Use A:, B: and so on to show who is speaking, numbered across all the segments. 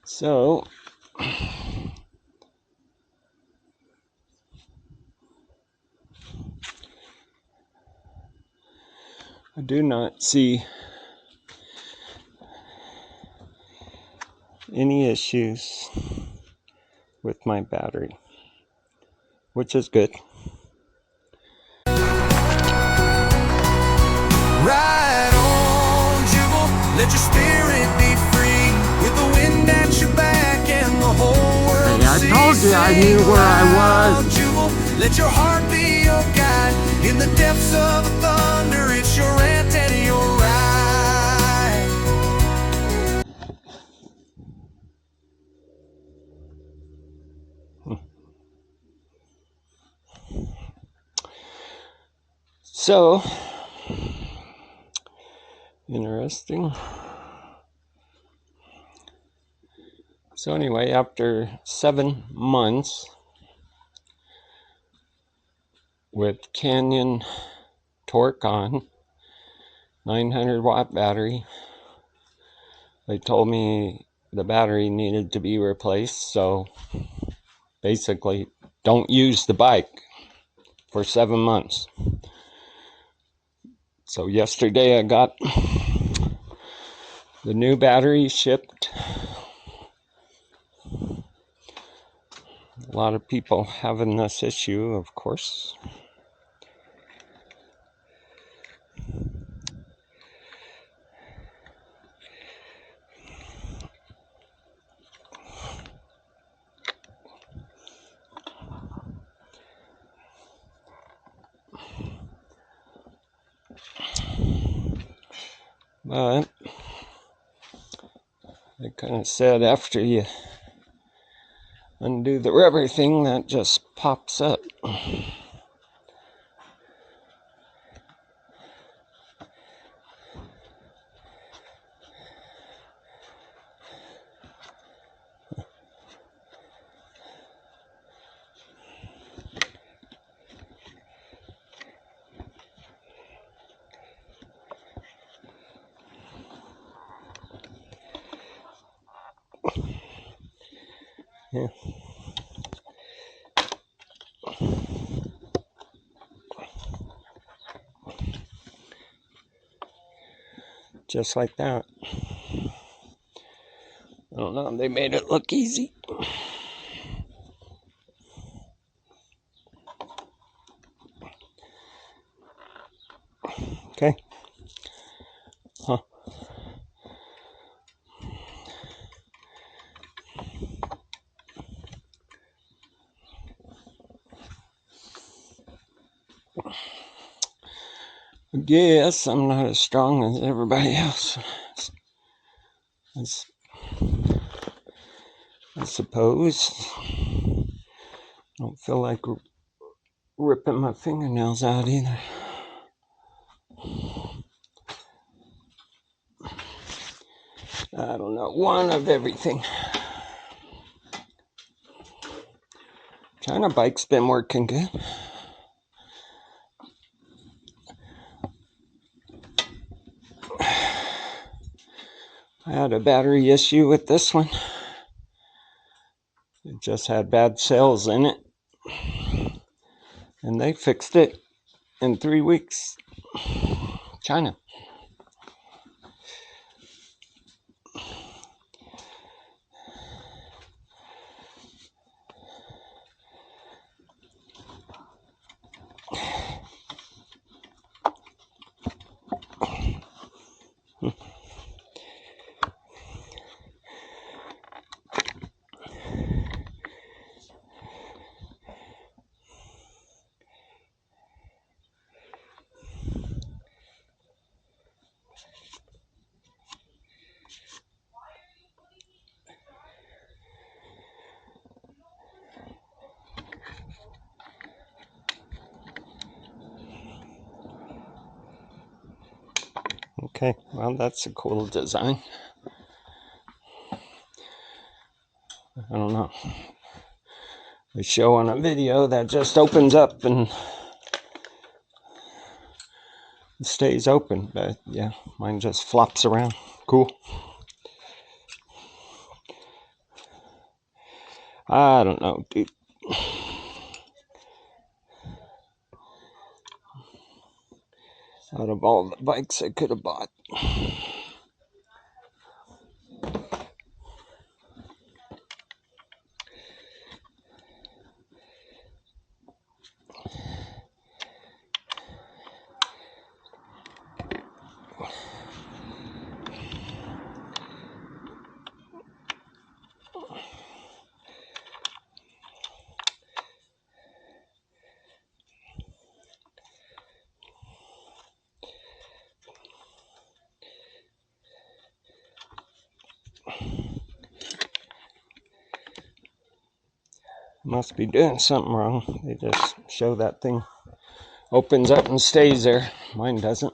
A: So I do not see any issues with my battery, which is good.
B: Ride on, Jubal, let your spirit be free, with the wind at your back and the whole world.
A: Hey, I told you I knew where I was.
B: Jubal, let your heart be your guide, in the depths of the thunder, it's your rant and your ride.
A: So interesting. So anyway, after 7 months with Canyon torque on, 900-watt battery, they told me the battery needed to be replaced. So basically, don't use the bike for 7 months. So yesterday I got the new battery shipped. A lot of people having this issue, of course. But they kind of said after you undo the rubber thing, that just pops up. Yeah. Just like that. I don't know, they made it look easy. Okay. Huh. I guess I'm not as strong as everybody else. I suppose. Don't feel like ripping my fingernails out either. I don't know, one of everything. China bike's been working good. I had a battery issue with this one. It just had bad cells in it. And they fixed it in 3 weeks. China. Okay, well, that's a cool design. I don't know. They show on a video that just opens up and stays open, but yeah, mine just flops around. Cool. I don't know, dude. Out of all the bikes I could have bought. Must be doing something wrong. They just show that thing opens up and stays there. Mine doesn't.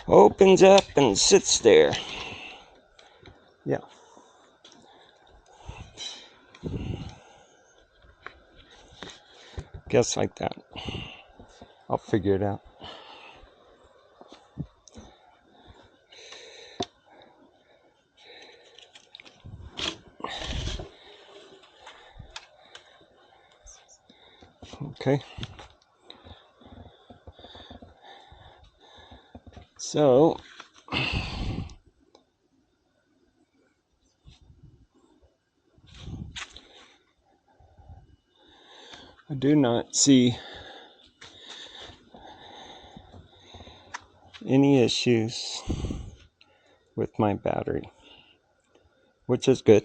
A: Opens up and sits there. Yeah. Guess like that. I'll figure it out. Okay. So, I do not see any issues with my battery, which is good.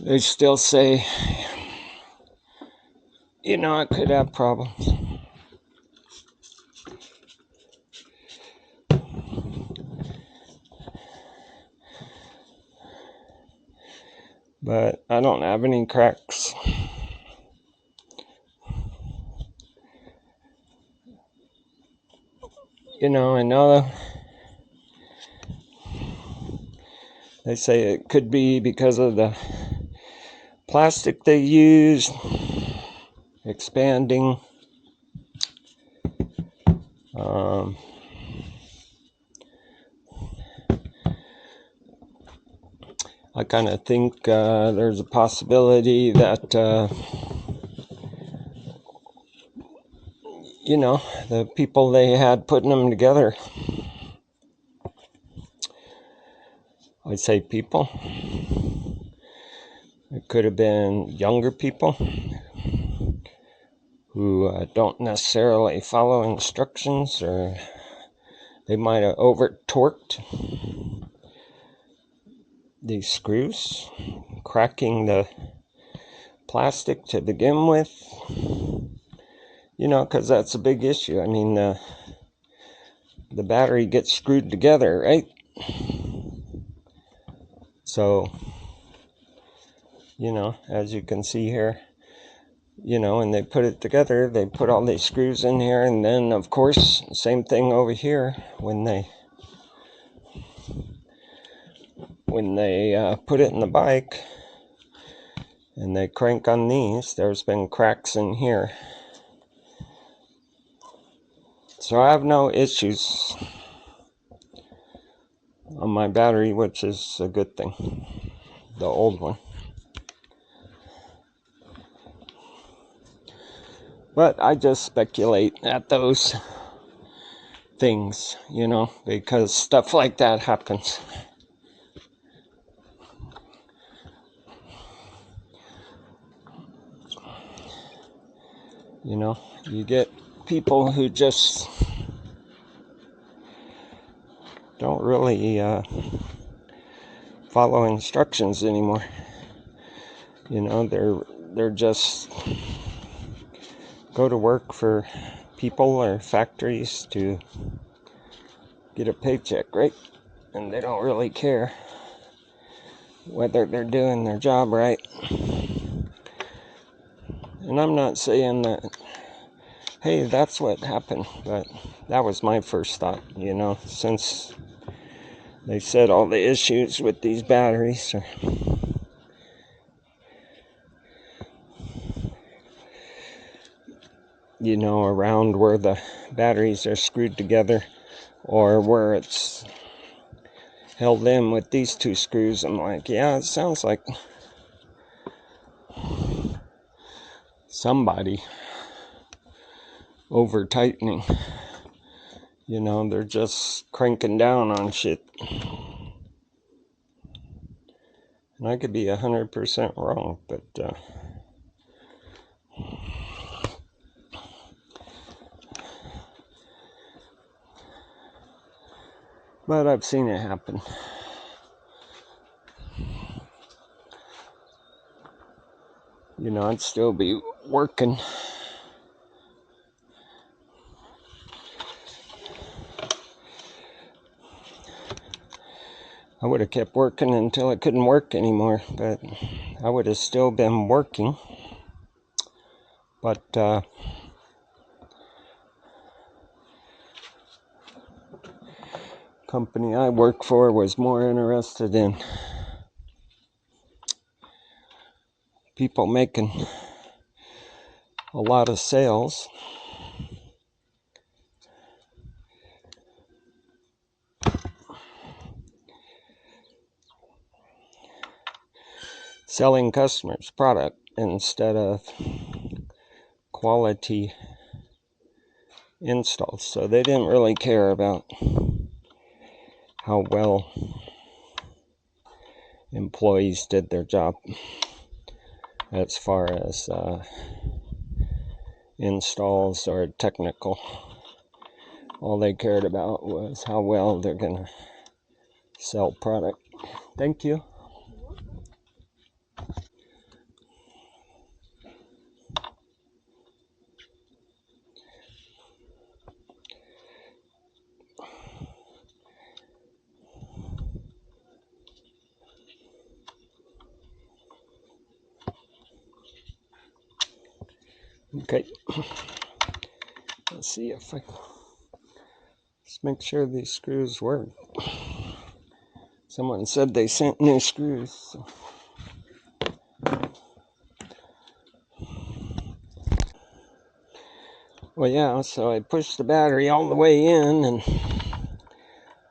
A: They still say, you know, I could have problems. But I don't have any cracks. You know they say it could be because of the plastic they use, expanding. I kind of think there's a possibility that, the people they had putting them together, I say people, it could have been younger people who don't necessarily follow instructions, or they might have over torqued these screws, cracking the plastic to begin with, because that's a big issue. I mean, the battery gets screwed together, right? So, as you can see here, when they put it together, they put all these screws in here, and then, of course, same thing over here, when they put it in the bike and they crank on these, there's been cracks in here. So I have no issues on my battery, which is a good thing, the old one. But I just speculate at those things, because stuff like that happens. You get people who just don't really follow instructions anymore. They're just go to work for people or factories to get a paycheck, right? And they don't really care whether they're doing their job right. And I'm not saying that, hey, that's what happened, but that was my first thought, since They said all the issues with these batteries are around where the batteries are screwed together or where it's held in with these two screws. I'm like, yeah, it sounds like somebody over tightening. They're just cranking down on shit. And I could be 100% wrong, but I've seen it happen. I'd still be working. I would have kept working until I couldn't work anymore, but I would have still been working. But company I work for was more interested in people making a lot of sales. Selling customers product instead of quality installs. So they didn't really care about how well employees did their job as far as installs or technical. All they cared about was how well they're gonna sell product. Thank you. Okay. Let's see if I just make sure these screws work. Someone said they sent new screws. So. Well, yeah, so I pushed the battery all the way in and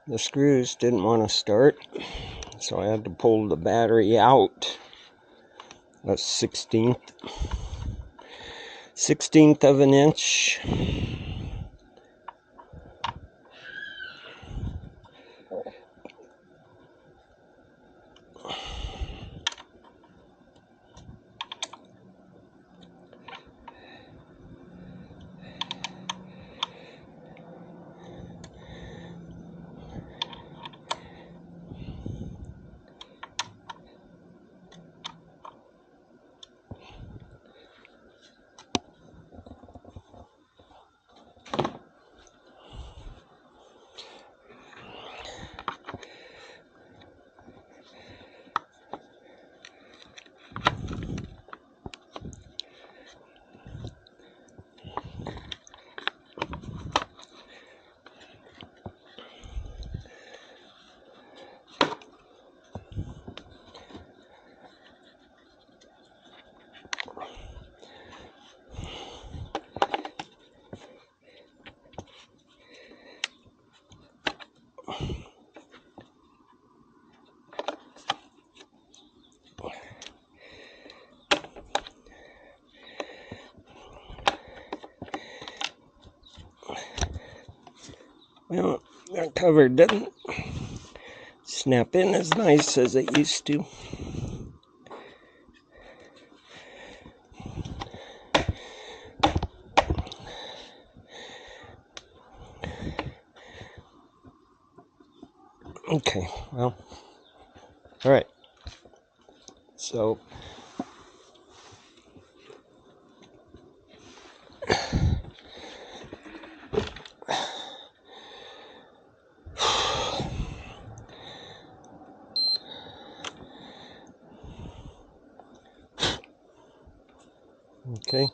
A: the screws didn't want to start. So I had to pull the battery out. A 16th of an inch. Well, that cover doesn't snap in as nice as it used to. Okay, well, all right. So, okay.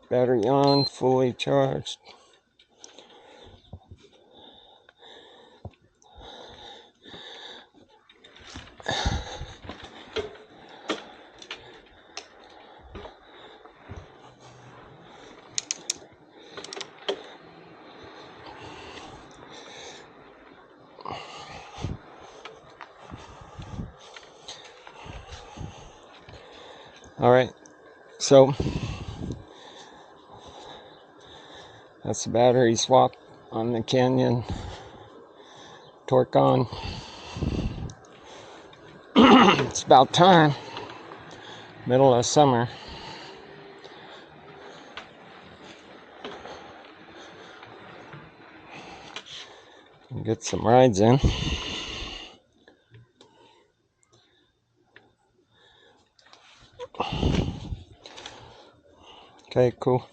A: Battery on, fully charged. Alright, so that's the battery swap on the Canyon Torque on. It's about time. Middle of summer. Get some rides in. Okay, cool.